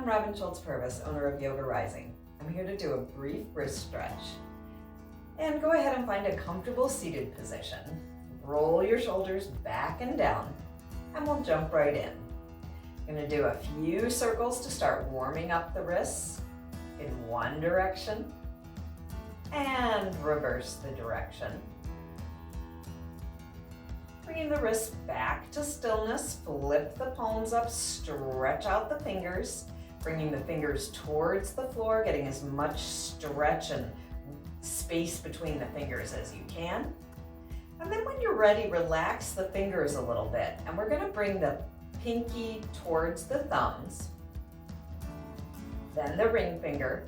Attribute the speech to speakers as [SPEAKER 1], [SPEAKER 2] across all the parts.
[SPEAKER 1] I'm Schultz-Purves, owner of Yoga Rising. I'm here to do a brief wrist stretch. And go ahead and find a comfortable seated position. Roll your shoulders back and down, and we'll jump right in. I'm going to do a few circles to start warming up the wrists in one direction, and reverse the direction. Bringing the wrists back to stillness, flip the palms up, stretch out the fingers, bringing the fingers towards the floor, getting as much stretch and space between the fingers as you can. And then when you're ready, relax the fingers a little bit. And we're going to bring the pinky towards the thumbs, then the ring finger,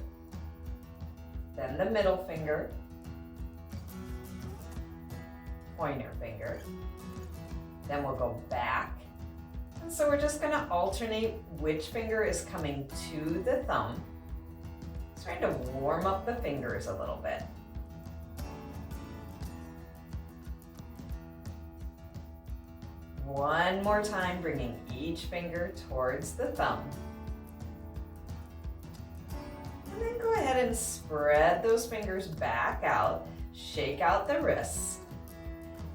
[SPEAKER 1] then the middle finger, pointer finger. Then we'll go back. And so we're just going to alternate which finger is coming to the thumb. Trying to warm up the fingers a little bit. One more time, bringing each finger towards the thumb. And then go ahead and spread those fingers back out, shake out the wrists.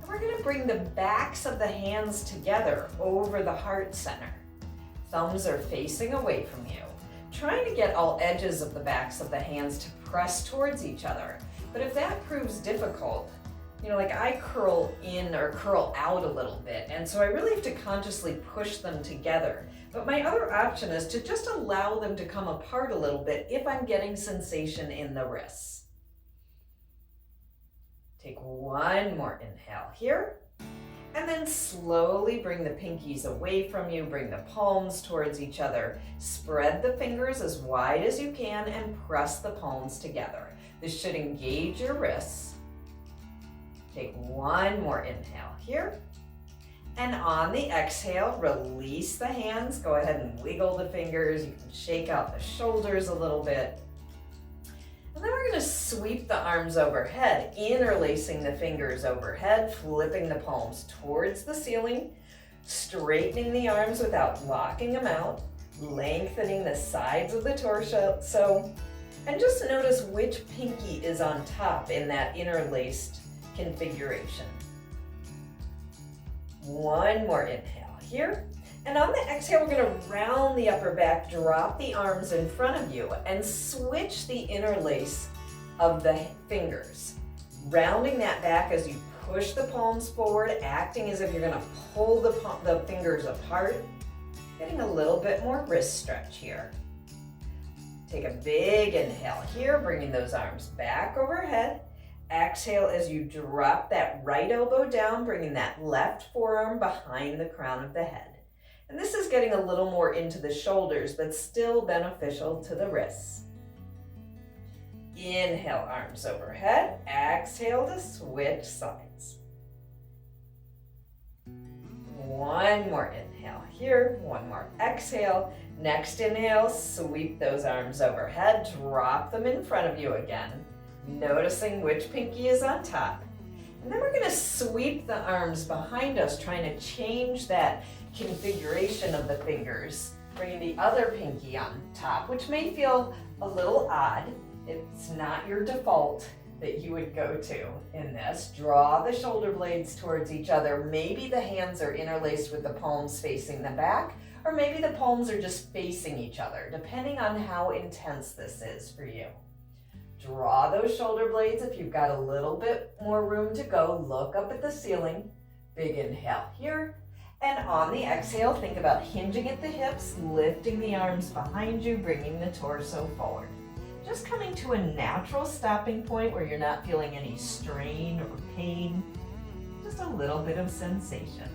[SPEAKER 1] We're going to bring the backs of the hands together over the heart center. Thumbs are facing away from you. Trying to get all edges of the backs of the hands to press towards each other. But if that proves difficult, like I curl in or curl out a little bit, and so I really have to consciously push them together. But my other option is to just allow them to come apart a little bit if I'm getting sensation in the wrists. Take one more inhale here, and then slowly bring the pinkies away from you, bring the palms towards each other, spread the fingers as wide as you can, and press the palms together. This should engage your wrists. Take one more inhale here, and on the exhale, release the hands. Go ahead and wiggle the fingers. You can shake out the shoulders a little bit. And then we're going to sweep the arms overhead, interlacing the fingers overhead, flipping the palms towards the ceiling, straightening the arms without locking them out, lengthening the sides of the torso, and just notice which pinky is on top in that interlaced configuration. One more inhale here. And on the exhale, we're going to round the upper back, drop the arms in front of you, and switch the interlace of the fingers. Rounding that back as you push the palms forward, acting as if you're going to pull the fingers apart, getting a little bit more wrist stretch here. Take a big inhale here, bringing those arms back overhead. Exhale as you drop that right elbow down, bringing that left forearm behind the crown of the head. And this is getting a little more into the shoulders, but still beneficial to the wrists. Inhale, arms overhead. Exhale to switch sides. One more inhale here. One more exhale. Next inhale, sweep those arms overhead. Drop them in front of you again, noticing which pinky is on top. And then we're going to sweep the arms behind us, trying to change that configuration of the fingers, bringing the other pinky on top, which may feel a little odd. It's not your default that you would go to in this. Draw the shoulder blades towards each other. Maybe the hands are interlaced with the palms facing the back, or maybe the palms are just facing each other, depending on how intense this is for you. Draw those shoulder blades. If you've got a little bit more room to go, look up at the ceiling. Big inhale here. And on the exhale, think about hinging at the hips, lifting the arms behind you, bringing the torso forward. Just coming to a natural stopping point where you're not feeling any strain or pain, just a little bit of sensation.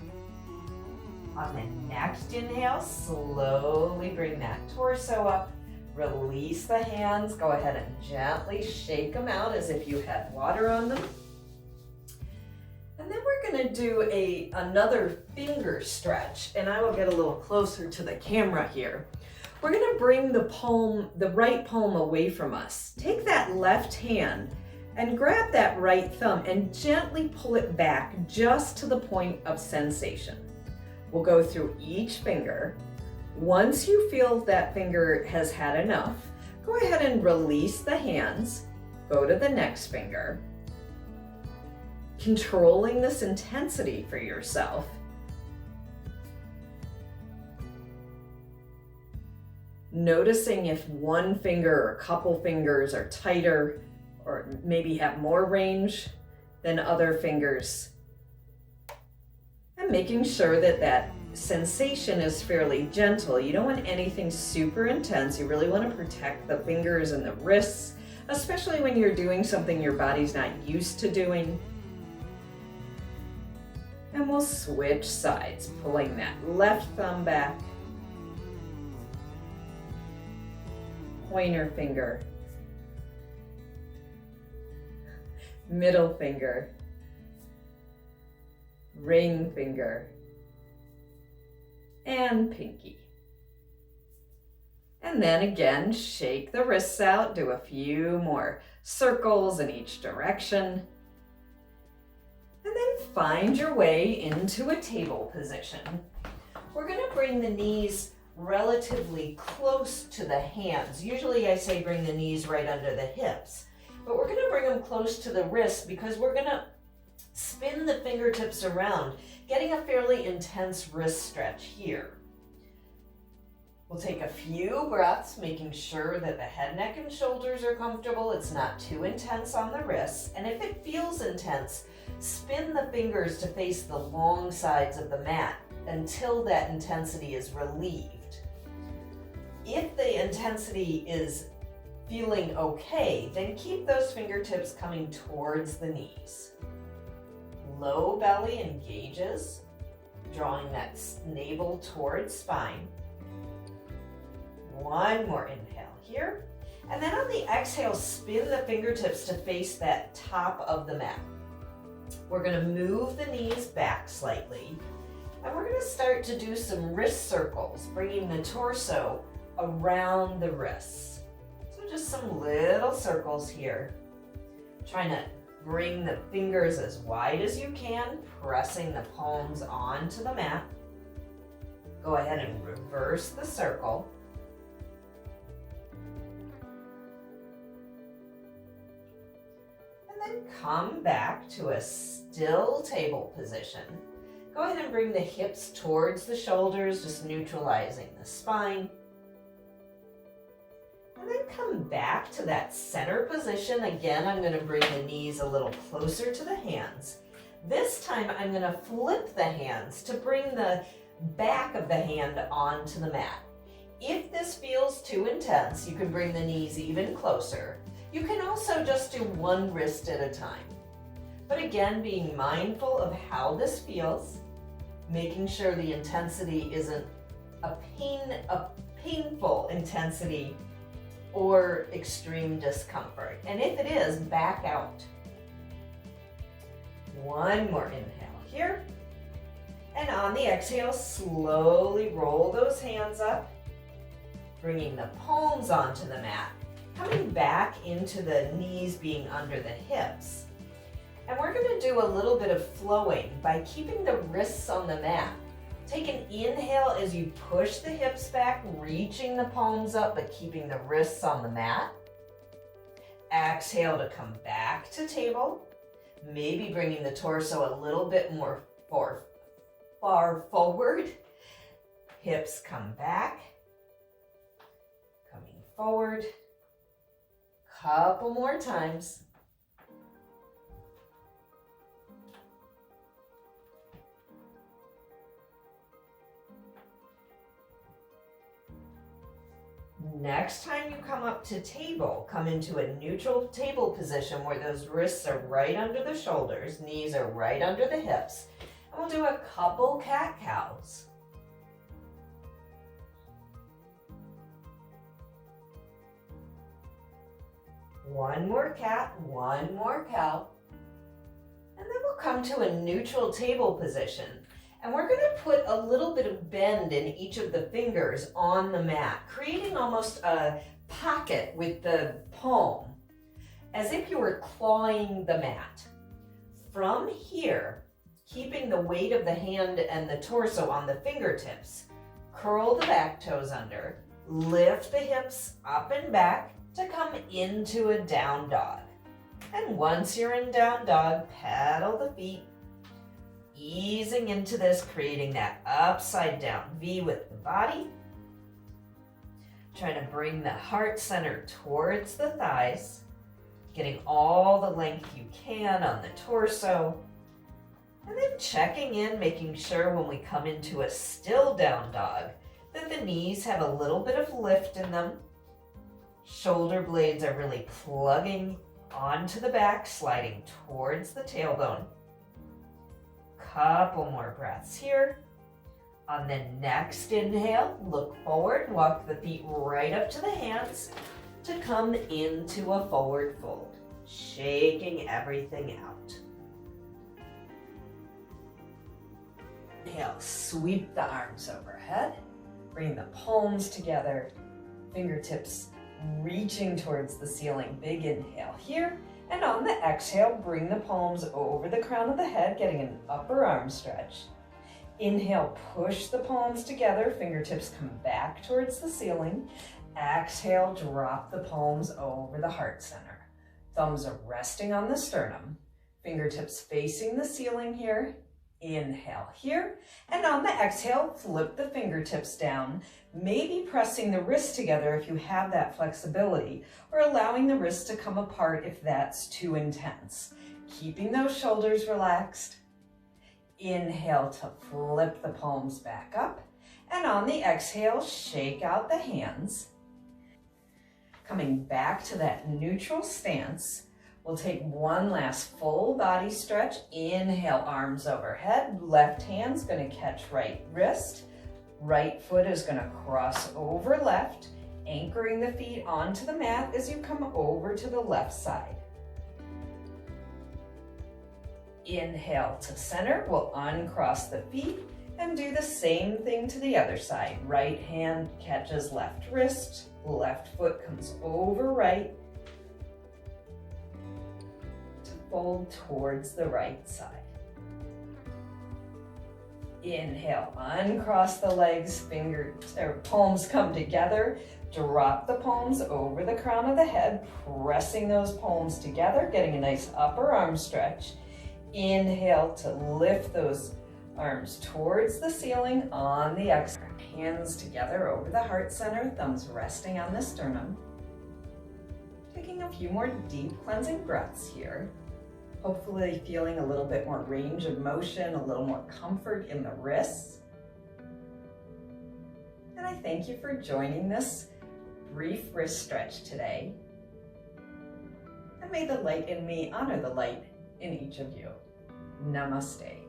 [SPEAKER 1] On the next inhale, slowly bring that torso up, release the hands, go ahead and gently shake them out as if you had water on them. And then we're going to do another finger stretch, and I will get a little closer to the camera here. We're going to bring the right palm away from us. Take that left hand and grab that right thumb and gently pull it back just to the point of sensation. We'll go through each finger, Once you feel that finger has had enough, go ahead and release the hands. Go to the next finger. Controlling this intensity for yourself. Noticing if one finger or a couple fingers are tighter or maybe have more range than other fingers. And making sure that that sensation is fairly gentle. You don't want anything super intense. You really want to protect the fingers and the wrists, especially when you're doing something your body's not used to doing. And we'll switch sides, pulling that left thumb back. Pointer finger. Middle finger. Ring finger. And pinky. And then again, shake the wrists out, do a few more circles in each direction. And then find your way into a table position. We're going to bring the knees relatively close to the hands. Usually I say bring the knees right under the hips, but we're going to bring them close to the wrists because we're going to spin the fingertips around, getting a fairly intense wrist stretch here. We'll take a few breaths, making sure that the head, neck, and shoulders are comfortable. It's not too intense on the wrists. And if it feels intense, spin the fingers to face the long sides of the mat until that intensity is relieved. If the intensity is feeling okay, then keep those fingertips coming towards the knees. Low belly engages, drawing that navel towards spine. One more inhale here. And then on the exhale, spin the fingertips to face that top of the mat. We're going to move the knees back slightly. And we're going to start to do some wrist circles, bringing the torso around the wrists. So just some little circles here. Trying to bring the fingers as wide as you can, pressing the palms onto the mat. Go ahead and reverse the circle. And then come back to a still table position. Go ahead and bring the hips towards the shoulders, just neutralizing the spine. And then come back to that center position. Again, I'm going to bring the knees a little closer to the hands. This time I'm going to flip the hands to bring the back of the hand onto the mat. If this feels too intense, you can bring the knees even closer. You can also just do one wrist at a time. But again, being mindful of how this feels, making sure the intensity isn't a painful intensity or extreme discomfort. And if it is, back out. One more inhale here. And on the exhale, slowly roll those hands up, bringing the palms onto the mat, coming back into the knees being under the hips. And we're going to do a little bit of flowing by keeping the wrists on the mat. Take an inhale as you push the hips back, reaching the palms up, but keeping the wrists on the mat. Exhale to come back to table. Maybe bringing the torso a little bit more far forward. Hips come back. Coming forward. Couple more times. Next time you come up to table, come into a neutral table position where those wrists are right under the shoulders, knees are right under the hips. And we'll do a couple cat-cows. One more cat, one more cow. And then we'll come to a neutral table position. And we're going to put a little bit of bend in each of the fingers on the mat, creating almost a pocket with the palm, as if you were clawing the mat. From here, keeping the weight of the hand and the torso on the fingertips, Curl the back toes under. Lift the hips up and back to come into a down dog. And once you're in down dog, paddle the feet, easing into this, creating that upside down V with the body. Trying to bring the heart center towards the thighs, getting all the length you can on the torso. And then checking in, making sure when we come into a still down dog, that the knees have a little bit of lift in them. Shoulder blades are really plugging onto the back, sliding towards the tailbone. Couple more breaths here. On the next inhale, look forward, walk the feet right up to the hands to come into a forward fold, shaking everything out. Inhale, sweep the arms overhead, bring the palms together, fingertips reaching towards the ceiling. Big inhale here. And on the exhale, bring the palms over the crown of the head, getting an upper arm stretch. Inhale, push the palms together, fingertips come back towards the ceiling. Exhale, drop the palms over the heart center. Thumbs are resting on the sternum, fingertips facing the ceiling here. Inhale here, and on the exhale, flip the fingertips down, maybe pressing the wrists together if you have that flexibility, or allowing the wrists to come apart if that's too intense. Keeping those shoulders relaxed. Inhale to flip the palms back up, and on the exhale, shake out the hands. Coming back to that neutral stance, we'll take one last full body stretch. Inhale, arms overhead. Left hand's gonna catch right wrist. Right foot is gonna cross over left, anchoring the feet onto the mat as you come over to the left side. Inhale to center. We'll uncross the feet and do the same thing to the other side. Right hand catches left wrist. Left foot comes over right. Fold towards the right side. Inhale, uncross the legs, palms come together. Drop the palms over the crown of the head, pressing those palms together, getting a nice upper arm stretch. Inhale to lift those arms towards the ceiling. On the exhale, hands together over the heart center, thumbs resting on the sternum. Taking a few more deep cleansing breaths here. Hopefully feeling a little bit more range of motion, a little more comfort in the wrists. And I thank you for joining this brief wrist stretch today. And may the light in me honor the light in each of you. Namaste.